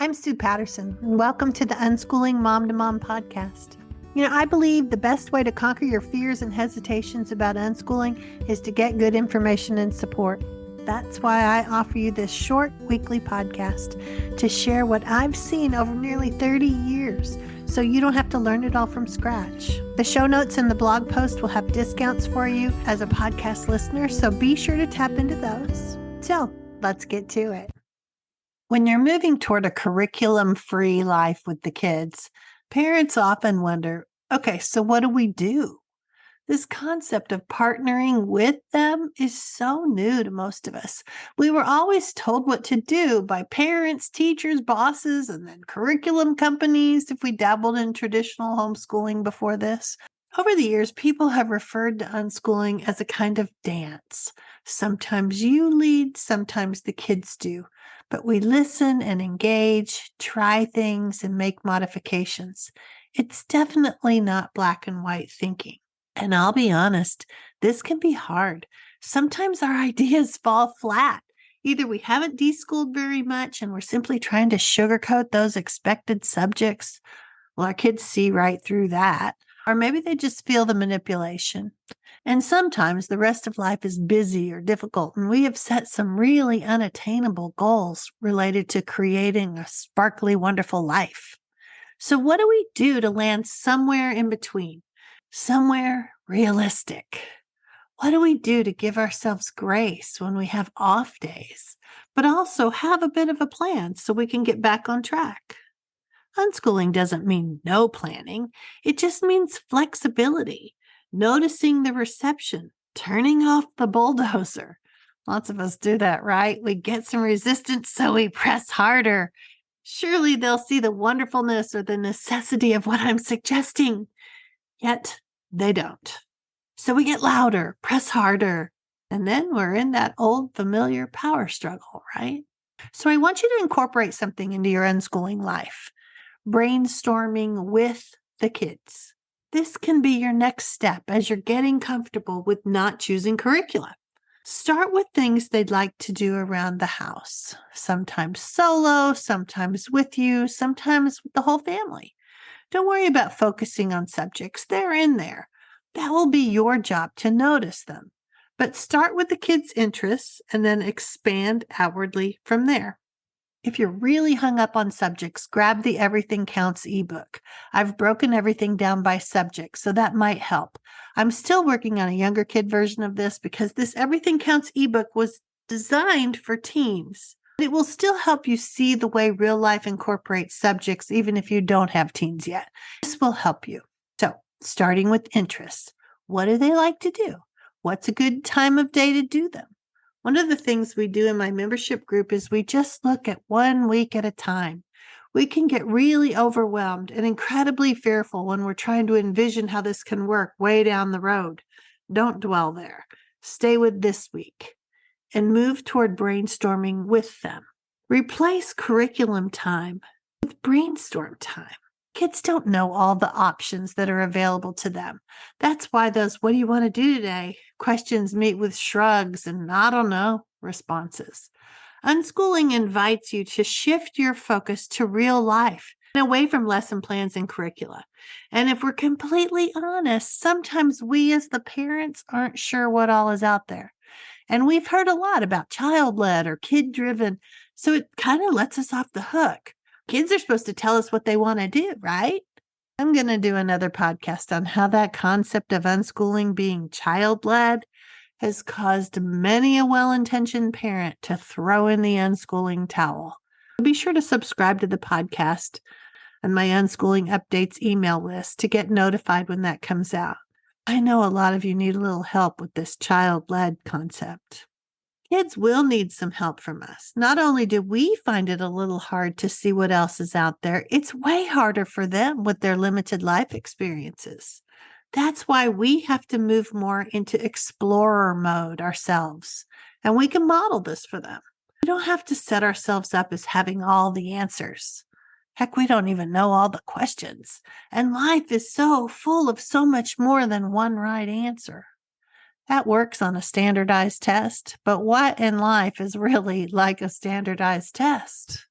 I'm Sue Patterson, and welcome to the Unschooling Mom2Mom Podcast. I believe the best way to conquer your fears and hesitations about unschooling is to get good information and support. That's why I offer you this short weekly podcast to share what I've seen over nearly 30 years, so you don't have to learn it all from scratch. The show notes and the blog post will have discounts for you as a podcast listener, so be sure to tap into those. So, let's get to it. When you're moving toward a curriculum-free life with the kids, parents often wonder, okay, so what do we do? This concept of partnering with them is so new to most of us. We were always told what to do by parents, teachers, bosses, and then curriculum companies if we dabbled in traditional homeschooling before this. Over the years, people have referred to unschooling as a kind of dance. Sometimes you lead, sometimes the kids do. But we listen and engage, try things, and make modifications. It's definitely not black and white thinking. And I'll be honest, this can be hard. Sometimes our ideas fall flat. Either we haven't deschooled very much and we're simply trying to sugarcoat those expected subjects. Well, our kids see right through that. Or maybe they just feel the manipulation. And sometimes the rest of life is busy or difficult, and we have set some really unattainable goals related to creating a sparkly, wonderful life. So what do we do to land somewhere in between? Somewhere realistic? What do we do to give ourselves grace when we have off days, but also have a bit of a plan so we can get back on track? Unschooling doesn't mean no planning. It just means flexibility, noticing the reception, turning off the bulldozer. Lots of us do that, right? We get some resistance, so we press harder. Surely they'll see the wonderfulness or the necessity of what I'm suggesting. Yet they don't. So we get louder, press harder, and then we're in that old familiar power struggle, right? So I want you to incorporate something into your unschooling life. Brainstorming with the kids. This can be your next step as you're getting comfortable with not choosing curriculum. Start with things they'd like to do around the house. Sometimes solo, sometimes with you, sometimes with the whole family. Don't worry about focusing on subjects. They're in there. That will be your job to notice them. But start with the kids' interests and then expand outwardly from there. If you're really hung up on subjects, grab the Everything Counts ebook. I've broken everything down by subject, so that might help. I'm still working on a younger kid version of this because this Everything Counts ebook was designed for teens. It will still help you see the way real life incorporates subjects, even if you don't have teens yet. This will help you. So, starting with interests. What do they like to do? What's a good time of day to do them? One of the things we do in my membership group is we just look at 1 week at a time. We can get really overwhelmed and incredibly fearful when we're trying to envision how this can work way down the road. Don't dwell there. Stay with this week and move toward brainstorming with them. Replace curriculum time with brainstorm time. Kids don't know all the options that are available to them. That's why those "what do you want to do today" questions meet with shrugs and "I don't know" responses. Unschooling invites you to shift your focus to real life and away from lesson plans and curricula. And if we're completely honest, sometimes we as the parents aren't sure what all is out there. And we've heard a lot about child-led or kid-driven, so it kind of lets us off the hook. Kids are supposed to tell us what they want to do, right? I'm going to do another podcast on how that concept of unschooling being child-led has caused many a well-intentioned parent to throw in the unschooling towel. Be sure to subscribe to the podcast and my Unschooling Updates email list to get notified when that comes out. I know a lot of you need a little help with this child-led concept. Kids will need some help from us. Not only do we find it a little hard to see what else is out there, it's way harder for them with their limited life experiences. That's why we have to move more into explorer mode ourselves, and we can model this for them. We don't have to set ourselves up as having all the answers. Heck, we don't even know all the questions, and life is so full of so much more than one right answer. That works on a standardized test, but what in life is really like a standardized test?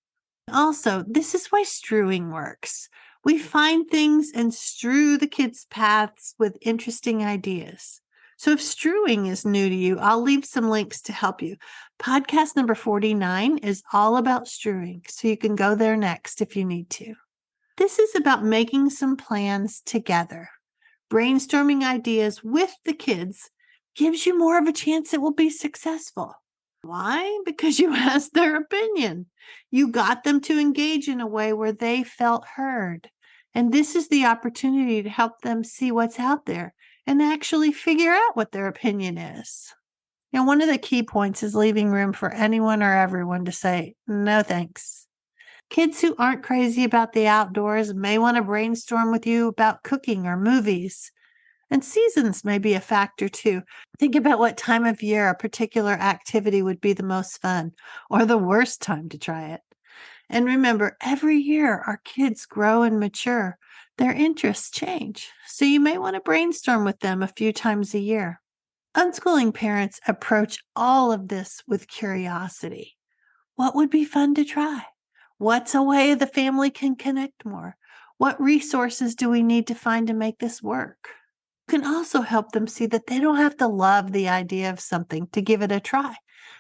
Also, this is why strewing works. We find things and strew the kids' paths with interesting ideas. So if strewing is new to you, I'll leave some links to help you. Podcast number 49 is all about strewing, so you can go there next if you need to. This is about making some plans together. Brainstorming ideas with the kids gives you more of a chance it will be successful. Why? Because you asked their opinion. You got them to engage in a way where they felt heard. And this is the opportunity to help them see what's out there and actually figure out what their opinion is. Now, one of the key points is leaving room for anyone or everyone to say, no thanks. Kids who aren't crazy about the outdoors may want to brainstorm with you about cooking or movies. And seasons may be a factor too. Think about what time of year a particular activity would be the most fun or the worst time to try it. And remember, every year our kids grow and mature. Their interests change. So you may want to brainstorm with them a few times a year. Unschooling parents approach all of this with curiosity. What would be fun to try? What's a way the family can connect more? What resources do we need to find to make this work? You can also help them see that they don't have to love the idea of something to give it a try.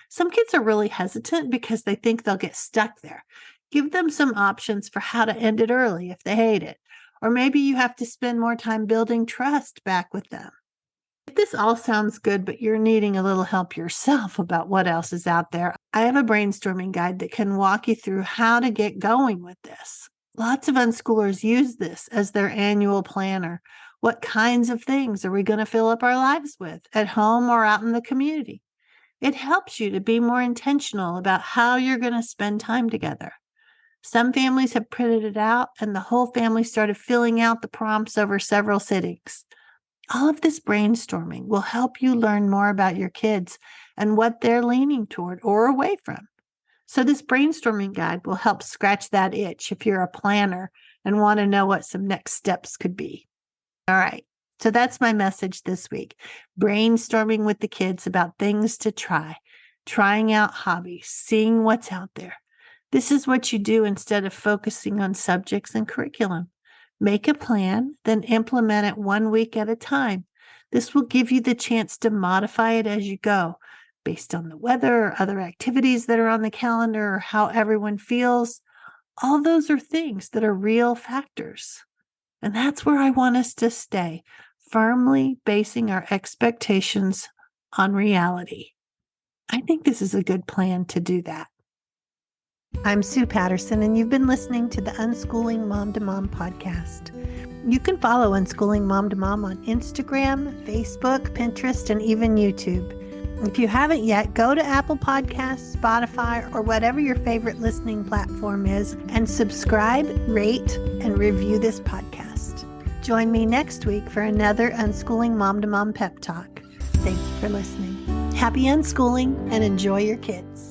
Some kids are really hesitant because they think they'll get stuck there. Give them some options for how to end it early if they hate it. Or maybe you have to spend more time building trust back with them. If this all sounds good, but you're needing a little help yourself about what else is out there, I have a brainstorming guide that can walk you through how to get going with this. Lots of unschoolers use this as their annual planner. What kinds of things are we going to fill up our lives with at home or out in the community? It helps you to be more intentional about how you're going to spend time together. Some families have printed it out and the whole family started filling out the prompts over several sittings. All of this brainstorming will help you learn more about your kids and what they're leaning toward or away from. So this brainstorming guide will help scratch that itch if you're a planner and want to know what some next steps could be. All right, so that's my message this week. Brainstorming with the kids about things to try, trying out hobbies, seeing what's out there. This is what you do instead of focusing on subjects and curriculum. Make a plan, then implement it 1 week at a time. This will give you the chance to modify it as you go, based on the weather or other activities that are on the calendar or how everyone feels. All those are things that are real factors. And that's where I want us to stay, firmly basing our expectations on reality. I think this is a good plan to do that. I'm Sue Patterson, and you've been listening to the Unschooling Mom2Mom Podcast. You can follow Unschooling Mom2Mom on Instagram, Facebook, Pinterest, and even YouTube. If you haven't yet, go to Apple Podcasts, Spotify, or whatever your favorite listening platform is, and subscribe, rate, and review this podcast. Join me next week for another Unschooling Mom2Mom Pep Talk. Thank you for listening. Happy unschooling and enjoy your kids.